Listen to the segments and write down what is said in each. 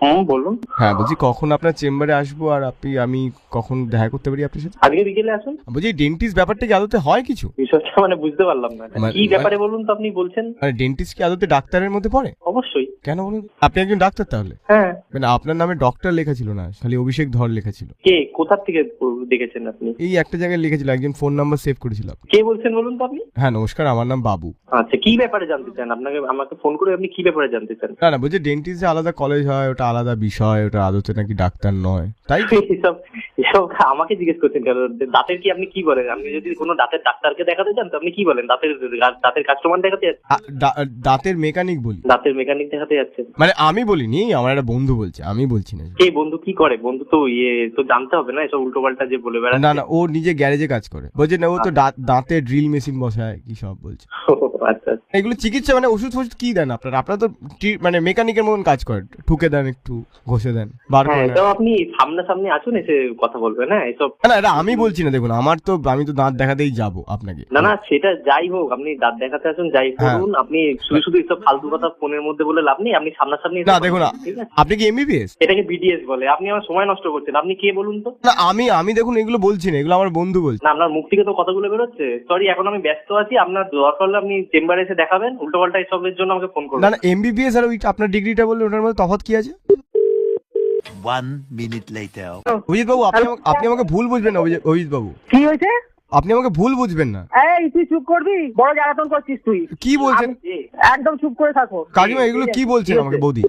হ্যাঁ বলুন। হ্যাঁ, বলছি কখন আপনার চেম্বারে আসবো আর আমি কখন দেখা করতে পারি আপনার সাথে? আজকে বিকেলে আসুন। বলছি ডেন্টিস্ট ব্যাপারটা কি আদতে হয় কিছু? বিষয়টা মানে বুঝতে পারলাম না, কি ব্যাপারে বলুন তো আপনি বলছেন। ডেন্টিস্ট কি আদতে ডাক্তারের মধ্যে পড়ে? অবশ্যই। কেন বলুন? আপনি একজন ডাক্তার তাহলে? হ্যাঁ। মানে আপনার নামে ডক্টর লেখা ছিল না, খালি অভিষেক ধর লেখা ছিল। কে কোথা থেকে দেখেছেন আপনি? এই একটা জায়গায় লিখেছিল, একজন ফোন নাম্বার সেভ করেছিল আপনি। কে বলছেন বলুন তো আপনি? হ্যাঁ নমস্কার, আমার নাম বাবু। আচ্ছা, কি ব্যাপারে জানতে চান? আমাকে ফোন করে আপনি কি ব্যাপারে জানতে চান? না বলছি ডেন্টিস্ট যে আলাদা কলেজ হয়, ওটা আলাদা বিষয়, ওটা আদতে নাকি ডাক্তার নয়, তাই তো? এসব আমাকে জিজ্ঞেস করছেন কেন? দাঁতের কি আপনি কি বলেন? আপনি যদি কোনো দাঁতের ডাক্তারকে দেখাতে চান তো আপনি কি বলেন? দাঁতের কাস্টমার দেখাতে যাচ্ছেন? দাঁতের মেকানিক বলি। দাঁতের মেকানিক দেখাতে যাচ্ছেন? মানে আমি বলিনি, আমার একটা বন্ধু বলছে, আমি বলছি না। কে বন্ধু? কি করে বন্ধু? তো তো জানতে হবে না এসব উল্টোপাল্টা যে বলে বেড়াচ্ছে। না ও নিজে গ্যারেজে কাজ করে, বলছে না ও তো দাঁতে ড্রিল মেশিন বসায়, কি সব বলছে। আচ্ছা। এগুলো চিকিৎসা মানে ওষুধ কি দেন আপনারা তো মানে মেকানিকের মতন কাজ করেন, ঠুকে দেন, একটু ঘষে দেন, বার করে দেন। এটাও আপনি সামনাসামনি আসুন, এসে কথা বলবেন। হ্যাঁ এসব না এটা আমি বলছি না, দেখুন আমি তো দাঁত দেখাতেই যাব আপনাকে। না সেটা যাই হোক, আপনি দাঁত দেখাতে আসুন, যাই করুন। আপনি শুধু এসব ফালতু কথা ফোনের মধ্যে বলে লাভ নেই। আপনি সামনাসামনি না দেখুন, আপনি কি এমবিবিএস? এটাকে বিডিএস বলে। আপনি আমার সময় নষ্ট করছেন। আপনি কে বলুন তো? না আমি দেখুন এগুলো বলছি না, এগুলো আমার বন্ধু বলছে। না, আপনার মুখ থেকে তো কথাগুলো বেরোচ্ছে। সরি, এখন আমি ব্যস্ত আছি। আপনার দরকার হলে আপনি চেম্বারে এসে দেখাবেন। উল্টোপাল্টা এসবের জন্য আমাকে ফোন করবেন না এমবিবিএস আর ওই আপনার ডিগ্রিটা বললে ওটার মধ্যে তফাৎ কি আছে? 1 minute later. অভিজিৎ বাবু, আপনি আমাকে ভুল বুঝবেন না। অভিজিৎ বাবু, কি হয়েছে? আপনি আমাকে ভুল বুঝবেন না। এই তুই চুপ করবি? বড় জ্বালাতন করছিস তুই। কি বলছেন? একদম চুপ করে থাকো। কাকিমা এগুলো কি বলছেন আমাকে? বৌদি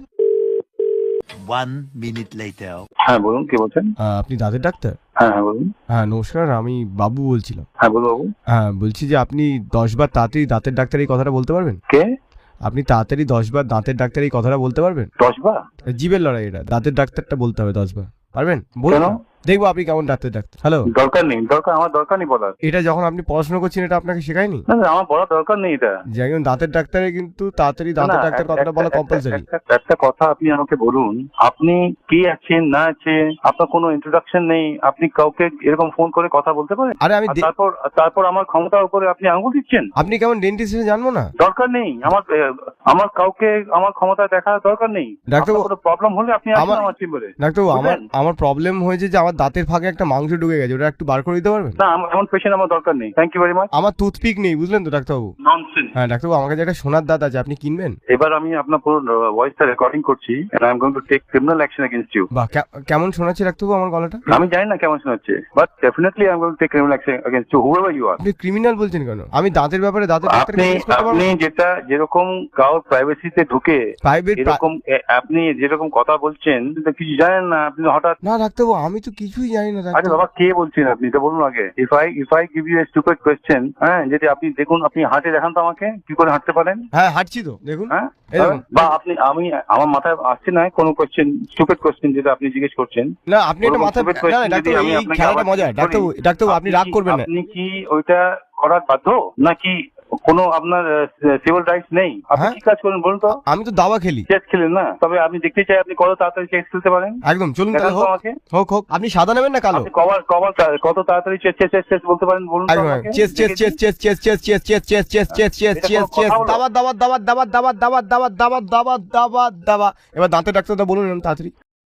1 minute later. হ্যাঁ বলুন, কে বলছেন? আপনি দাঁতের ডাক্তার? হ্যাঁ বলুন। হ্যাঁ নমস্কার, আমি বাবু বলছিলাম। হ্যাঁ বলুন বাবু। হ্যাঁ বলছি যে আপনি 10 বার তাড়াতাড়ি দাঁতের ডাক্তার এই কথাটা বলতে পারবেন? কে? আপনি তাড়াতাড়ি 10 বার দাঁতের ডাক্তার এই কথাটা বলতে পারবেন? 10 বার? জীবের লড়াই এটা, দাঁতের ডাক্তারটা বলতে হবে 10 বার। পারবেন? বলুন না। দেখবো আপনি কেমন দাঁতের ডাক্তার। হ্যালো, দরকার নেই, আমার দরকার নেই বলার। এটা যখন আপনি পড়াশোনা করছেন এটা আপনাকে শেখায়নি? না আমার বলার দরকার নেই এটা। যে একজন দাঁতের ডাক্তারে কিন্তু তাড়াতাড়ি দাঁতের ডাক্তার কথাটা বলা কম্পালসারি। একটা কথা আপনি আমাকে বলুন, আপনি কি আছেন না আছেন, আপনার কোনো ইন্ট্রোডাকশন নেই, আপনি কাউকে এরকম ফোন করে কথা বলতে পারেন? আরে আমি আর তারপর আমার ক্ষমতার উপরে আপনি আঙুল দিচ্ছেন। আপনি কেমন ডেন্টিস্ট জানবো না? দরকার নেই আমার কাউকে আমার ক্ষমতা দেখার দরকার নেই। ডাক্তারবাবু, আপনার কোনো প্রবলেম হলে আপনি আসুন আমার চেম্বারে। ডাক্তারবাবু, আমার প্রবলেম হয়েছে যে আমার দাঁতের ফাঁকে একটা মাংস ঢুকে গেছে, ওটা একটু বার করে দিতে পারবেন? না এমন পেশেন্ট আমার দরকার নেই। Thank you very much. আমার টুথপিক নেই, বুঝলেন তো ডাক্তারবাবু? ননসেন্স। হ্যাঁ ডাক্তারবাবু, আমার কাছে একটা সোনার দাঁত আছে, আপনি কিনবেন? এবার আমি আপনার পুরো ভয়েসটা রেকর্ডিং করছি and I am going to take criminal action against you. বাহ, কেমন শোনাচ্ছে ডাক্তারবাবু আমার গলাটা? আমি জানি না কেমন শোনাচ্ছে, but definitely I am going to take criminal action against you whoever you are. আপনি ক্রিমিনাল বলছেন কেন? আমি দাঁতের ব্যাপারে দাঁতের ডাক্তারকে জিজ্ঞেস করতে পারবো? আপনি যেরকম কারোর প্রাইভেসিতে ঢুকে এরকম আপনি যেরকম কথা বলছেন, কিছু জানেন না আপনি হঠাৎ। না ডাক্তারবাবু, আমি তো কিছুই জানি না। আরে বাবা, কে বলছেন আপনি? তো বলুন আগে। If I give you a stupid question, হ্যাঁ, যদি আপনি দেখুন, আপনি হাঁটে দেখান তো আমাকে কি করে হাঁটতে পারেন। হ্যাঁ হাঁটছি তো, দেখুন। হ্যাঁ, বা আমার মাথায় আসছে না কোনো কোয়েশ্চেন, স্টুপিড কোয়েশ্চেন যেটা আপনি জিজ্ঞেস করছেন। না আপনি এটা মাথায়, না ডাক্তারবাবু এই খেলাটা মজা। ডাক্তারবাবু আপনি রাগ করবেন না। আপনি কি ওইটা করার বাধ্য নাকি কোনো আপনার সিভিল রাইটস নেই? আপনি কি কাজ করেন বলুন তো? আমি তো দাবা খেলি। চেস খেলেন না? তবে আমি দেখতে চাই আপনি কত তাড়াতাড়ি চেস খেলতে পারেন। একদম, চলুন তাহলে হোক। আপনি সাদা নেবেন না কালো? কত তাড়াতাড়ি চেস বলতে পারেন বলুন তো আমাকে। চেস দাবা। এবার দাঁতের ডাক্তারটা বলুন তাড়াতাড়ি।